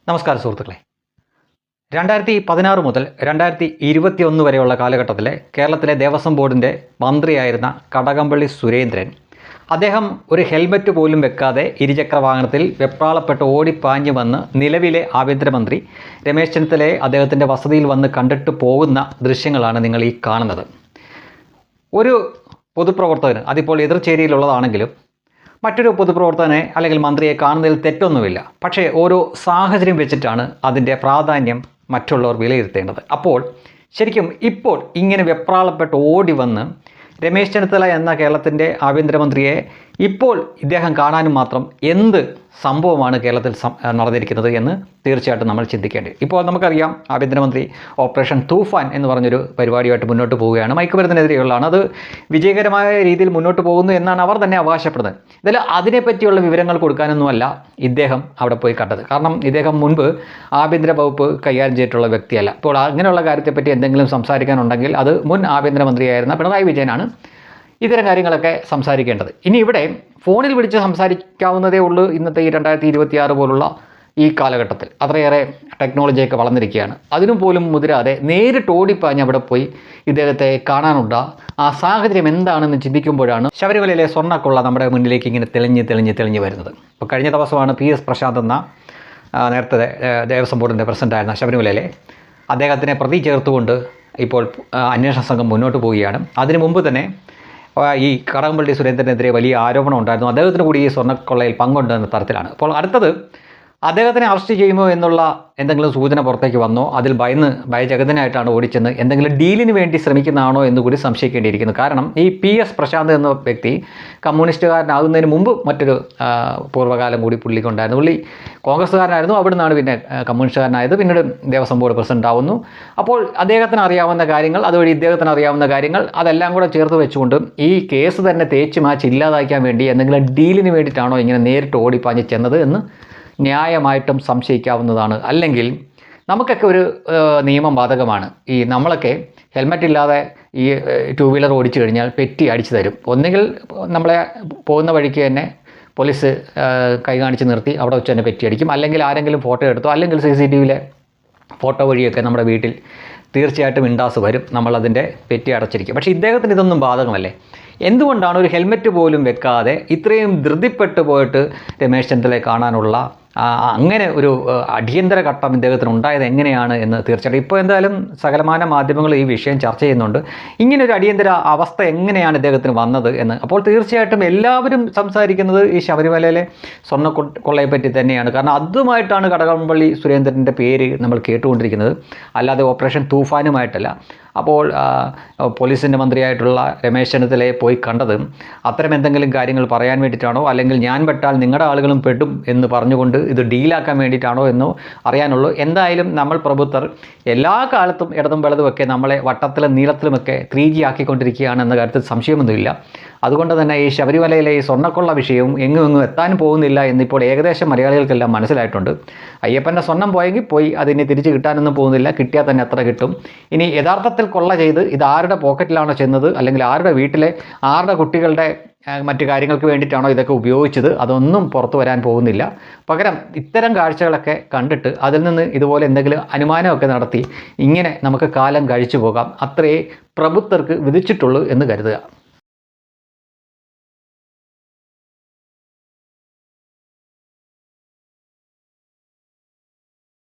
നമസ്കാരം സുഹൃത്തുക്കളെ. 2016 മുതൽ 2021 വരെയുള്ള കാലഘട്ടത്തിലെ കേരളത്തിലെ ദേവസ്വം ബോർഡിൻ്റെ മന്ത്രിയായിരുന്ന കടകംപള്ളി സുരേന്ദ്രൻ, അദ്ദേഹം ഒരു ഹെൽമറ്റ് പോലും വെക്കാതെ ഇരുചക്ര വാഹനത്തിൽ വെപ്രാളപ്പെട്ട് ഓടിപ്പാഞ്ഞു വന്ന് നിലവിലെ ആഭ്യന്തരമന്ത്രി രമേശ് ചെന്നിത്തലയെ അദ്ദേഹത്തിൻ്റെ വസതിയിൽ വന്ന് കണ്ടിട്ട് പോകുന്ന ദൃശ്യങ്ങളാണ് നിങ്ങൾ ഈ കാണുന്നത്. ഒരു പൊതുപ്രവർത്തകന്, അതിപ്പോൾ എതിർചേരിയിലുള്ളതാണെങ്കിലും മറ്റൊരു പൊതുപ്രവർത്തകനെ അല്ലെങ്കിൽ മന്ത്രിയെ കാണുന്നതിൽ തെറ്റൊന്നുമില്ല. പക്ഷേ ഓരോ സാഹചര്യം വെച്ചിട്ടാണ് അതിൻ്റെ പ്രാധാന്യം മറ്റുള്ളവർ വിലയിരുത്തേണ്ടത്. അപ്പോൾ ശരിക്കും ഇപ്പോൾ ഇങ്ങനെ വെപ്രാളപ്പെട്ട് ഓടി വന്ന് രമേശ് ചെന്നിത്തല എന്ന കേരളത്തിൻ്റെ ആഭ്യന്തരമന്ത്രിയെ ഇപ്പോൾ ഇദ്ദേഹം കാണാനും മാത്രം എന്ത് സംഭവമാണ് കേരളത്തിൽ നടന്നിരിക്കുന്നത് എന്ന് തീർച്ചയായിട്ടും നമ്മൾ ചിന്തിക്കേണ്ടത്. ഇപ്പോൾ നമുക്കറിയാം, ആഭ്യന്തരമന്ത്രി ഓപ്പറേഷൻ തൂഫാൻ എന്ന് പറഞ്ഞൊരു പരിപാടിയായിട്ട് മുന്നോട്ട് പോവുകയാണ്. മയക്കുമരുന്നിനെതിരെയുള്ളതാണ്. അത് വിജയകരമായ രീതിയിൽ മുന്നോട്ട് പോകുന്നു എന്നാണ് അവർ തന്നെ അവകാശപ്പെടുന്നത്. ഇതിൽ അതിനെപ്പറ്റിയുള്ള വിവരങ്ങൾ കൊടുക്കാനൊന്നുമല്ല ഇദ്ദേഹം അവിടെ പോയി കണ്ടത്. കാരണം ഇദ്ദേഹം മുൻപ് ആഭ്യന്തര വകുപ്പ് കൈകാര്യം ചെയ്തിട്ടുള്ള വ്യക്തിയല്ല. ഇപ്പോൾ അങ്ങനെയുള്ള കാര്യത്തെപ്പറ്റി എന്തെങ്കിലും സംസാരിക്കാനുണ്ടെങ്കിൽ അത് മുൻ ആഭ്യന്തരമന്ത്രിയായിരുന്ന പിണറായി വിജയനാണ് ഇത്തരം കാര്യങ്ങളൊക്കെ സംസാരിക്കേണ്ടത്. ഇനി ഇവിടെ ഫോണിൽ വിളിച്ച് സംസാരിക്കാവുന്നതേ ഉള്ളൂ. ഇന്നത്തെ ഈ 2026 പോലുള്ള ഈ കാലഘട്ടത്തിൽ അത്രയേറെ ടെക്നോളജിയൊക്കെ വളർന്നിരിക്കുകയാണ്. അതിനും പോലും മുതിരാതെ നേരിട്ട് ഓടിപ്പാഞ്ഞ് അവിടെ പോയി ഇദ്ദേഹത്തെ കാണാനുള്ള ആ സാഹചര്യം എന്താണെന്ന് ചിന്തിക്കുമ്പോഴാണ് ശബരിമലയിലെ സ്വർണ്ണക്കൊള്ള നമ്മുടെ മുന്നിലേക്ക് ഇങ്ങനെ തെളിഞ്ഞ് വരുന്നത്. ഇപ്പോൾ കഴിഞ്ഞ ദിവസമാണ് PS പ്രശാന്ത് എന്ന നേരത്തെ ദേവസ്വം ബോർഡിൻ്റെ പ്രസിഡൻ്റായിരുന്ന ശബരിമലയിലെ അദ്ദേഹത്തിനെ പ്രതി ചേർത്തുകൊണ്ട് ഇപ്പോൾ അന്വേഷണ സംഘം മുന്നോട്ട് പോവുകയാണ്. അതിനു മുമ്പ് തന്നെ ഈ കടകംപള്ളി സുരേന്ദ്രനെതിരെ വലിയ ആരോപണം ഉണ്ടായിരുന്നു. അദ്ദേഹത്തിന് കൂടി ഈ സ്വർണ്ണക്കൊള്ളയിൽ പങ്കുണ്ട് എന്ന തരത്തിലാണ്. അപ്പോൾ അടുത്തത് അദ്ദേഹത്തിനെ അറസ്റ്റ് ചെയ്യുമോ എന്നുള്ള എന്തെങ്കിലും സൂചന പുറത്തേക്ക് വന്നോ, അതിൽ ഭയജഗതനായിട്ടാണ് ഓടിച്ചെന്ന് എന്തെങ്കിലും ഡീലിന് വേണ്ടി ശ്രമിക്കുന്നതാണോ എന്ന് കൂടി സംശയിക്കേണ്ടിയിരിക്കുന്നു. കാരണം ഈ PS പ്രശാന്ത് എന്ന വ്യക്തി കമ്മ്യൂണിസ്റ്റുകാരനാകുന്നതിന് മുമ്പ് മറ്റൊരു പൂർവ്വകാലം കൂടി പുള്ളിക്കുണ്ടായിരുന്നു. പുള്ളി കോൺഗ്രസ്സുകാരനായിരുന്നു, അവിടെ നിന്നാണ് പിന്നെ കമ്മ്യൂണിസ്റ്റുകാരനായത്, പിന്നീട് ദേവസ്വം ബോർഡ് പ്രസിഡന്റ് ആവുന്നു. അപ്പോൾ അദ്ദേഹത്തിന് അറിയാവുന്ന കാര്യങ്ങൾ, അതുവഴി ഇദ്ദേഹത്തിന് അറിയാവുന്ന കാര്യങ്ങൾ അതെല്ലാം കൂടെ ചേർത്ത് വെച്ചുകൊണ്ട് ഈ കേസ് തന്നെ തേച്ച് മാച്ച് ഇല്ലാതാക്കാൻ വേണ്ടി എന്തെങ്കിലും ഡീലിന് വേണ്ടിയിട്ടാണോ ഇങ്ങനെ നേരിട്ട് ഓടിപ്പാഞ്ഞ് ചെന്നത് എന്ന് ന്യായമായിട്ടും സംശയിക്കാവുന്നതാണ്. അല്ലെങ്കിൽ നമുക്കൊക്കെ ഒരു നിയമം ബാധകമാണ്. ഈ നമ്മളൊക്കെ ഹെൽമറ്റ് ഇല്ലാതെ ഈ 2 വീലർ ഓടിച്ചു കഴിഞ്ഞാൽ പെറ്റി അടിച്ചു തരും. ഒന്നുകിൽ നമ്മളെ പോകുന്ന വഴിക്ക് തന്നെ പോലീസ് കൈ കാണിച്ച് നിർത്തി അവിടെ വെച്ച് തന്നെ പെറ്റി അടിക്കും, അല്ലെങ്കിൽ ആരെങ്കിലും ഫോട്ടോ എടുത്തോ, അല്ലെങ്കിൽ CCTVയിലെ ഫോട്ടോ വഴിയൊക്കെ നമ്മുടെ വീട്ടിൽ തീർച്ചയായിട്ടും ഇൻഡാസ് വരും, നമ്മളതിൻ്റെ പെറ്റി അടച്ചിരിക്കും. പക്ഷേ ഇദ്ദേഹത്തിന് ഇതൊന്നും ബാധകമല്ലേ? എന്തുകൊണ്ടാണ് ഒരു ഹെൽമെറ്റ് പോലും വെക്കാതെ ഇത്രയും ധൃതിപ്പെട്ടു പോയിട്ട് രമേശ് ചെന്നിത്തലയെ കാണാനുള്ള അങ്ങനെ ഒരു അടിയന്തര ഘട്ടം ഇദ്ദേഹത്തിന് ഉണ്ടായത് എങ്ങനെയാണ് എന്ന് തീർച്ചയായിട്ടും ഇപ്പോൾ എന്തായാലും സകലമാന മാധ്യമങ്ങൾ ഈ വിഷയം ചർച്ച ചെയ്യുന്നുണ്ട്. ഇങ്ങനെ ഒരു അടിയന്തര അവസ്ഥ എങ്ങനെയാണ് ഇദ്ദേഹത്തിന് വന്നത് എന്ന്. അപ്പോൾ തീർച്ചയായിട്ടും എല്ലാവരും സംസാരിക്കുന്നത് ഈ ശബരിമലയിലെ സ്വർണ്ണക്കൊള്ളയെപ്പറ്റി തന്നെയാണ്. കാരണം അതുമായിട്ടാണ് കടകംപള്ളി സുരേന്ദ്രൻ്റെ പേര് നമ്മൾ കേട്ടുകൊണ്ടിരിക്കുന്നത്, അല്ലാതെ ഓപ്പറേഷൻ തൂഫാനുമായിട്ടല്ല. അപ്പോൾ പോലീസിൻ്റെ മന്ത്രിയായിട്ടുള്ള രമേശ് ചെന്നിത്തലയെ പോയി കണ്ടത് അത്തരം എന്തെങ്കിലും കാര്യങ്ങൾ പറയാൻ വേണ്ടിയിട്ടാണോ, അല്ലെങ്കിൽ ഞാൻ പെട്ടാൽ നിങ്ങളുടെ ആളുകളും പെടും എന്ന് പറഞ്ഞുകൊണ്ട് ഇത് ഡീലാക്കാൻ വേണ്ടിയിട്ടാണോ എന്നോ അറിയാനുള്ളൂ. എന്തായാലും നമ്മൾ പ്രബുദ്ധർ എല്ലാ കാലത്തും ഇടതും വലതുമൊക്കെ നമ്മളെ വട്ടത്തിലും നീളത്തിലുമൊക്കെ 3G ആക്കിക്കൊണ്ടിരിക്കുകയാണെന്ന കാര്യത്തിൽ സംശയമൊന്നുമില്ല. അതുകൊണ്ട് തന്നെ ഈ ശബരിമലയിലെ ഈ സ്വർണ്ണക്കൊള്ള വിഷയവും എങ്ങും എത്താനും പോകുന്നില്ല എന്നിപ്പോൾ ഏകദേശം മലയാളികൾക്കെല്ലാം മനസ്സിലായിട്ടുണ്ട്. അയ്യപ്പൻ്റെ സ്വർണ്ണം പോയെങ്കിൽ പോയി, അതിനെ തിരിച്ച് കിട്ടാനൊന്നും പോകുന്നില്ല, കിട്ടിയാൽ തന്നെ എത്ര കിട്ടും. ഇനി യഥാർത്ഥത്തിൽ കൊള്ള ചെയ്ത് ഇത് ആരുടെ പോക്കറ്റിലാണോ ചെന്നത്, അല്ലെങ്കിൽ ആരുടെ വീട്ടിലെ ആരുടെ കുട്ടികളുടെ മറ്റു കാര്യങ്ങൾക്ക് വേണ്ടിയിട്ടാണോ ഇതൊക്കെ ഉപയോഗിച്ചത്, അതൊന്നും പുറത്തു വരാൻ പോകുന്നില്ല. പകരം ഇത്തരം കാഴ്ചകളൊക്കെ കണ്ടിട്ട് അതിൽ നിന്ന് ഇതുപോലെ എന്തെങ്കിലും അനുമാനമൊക്കെ നടത്തി ഇങ്ങനെ നമുക്ക് കാലം കഴിച്ചു പോകാം, അത്രയേ പ്രബുദ്ധർക്ക് വിധിച്ചിട്ടുള്ളൂ എന്ന് കരുതുക.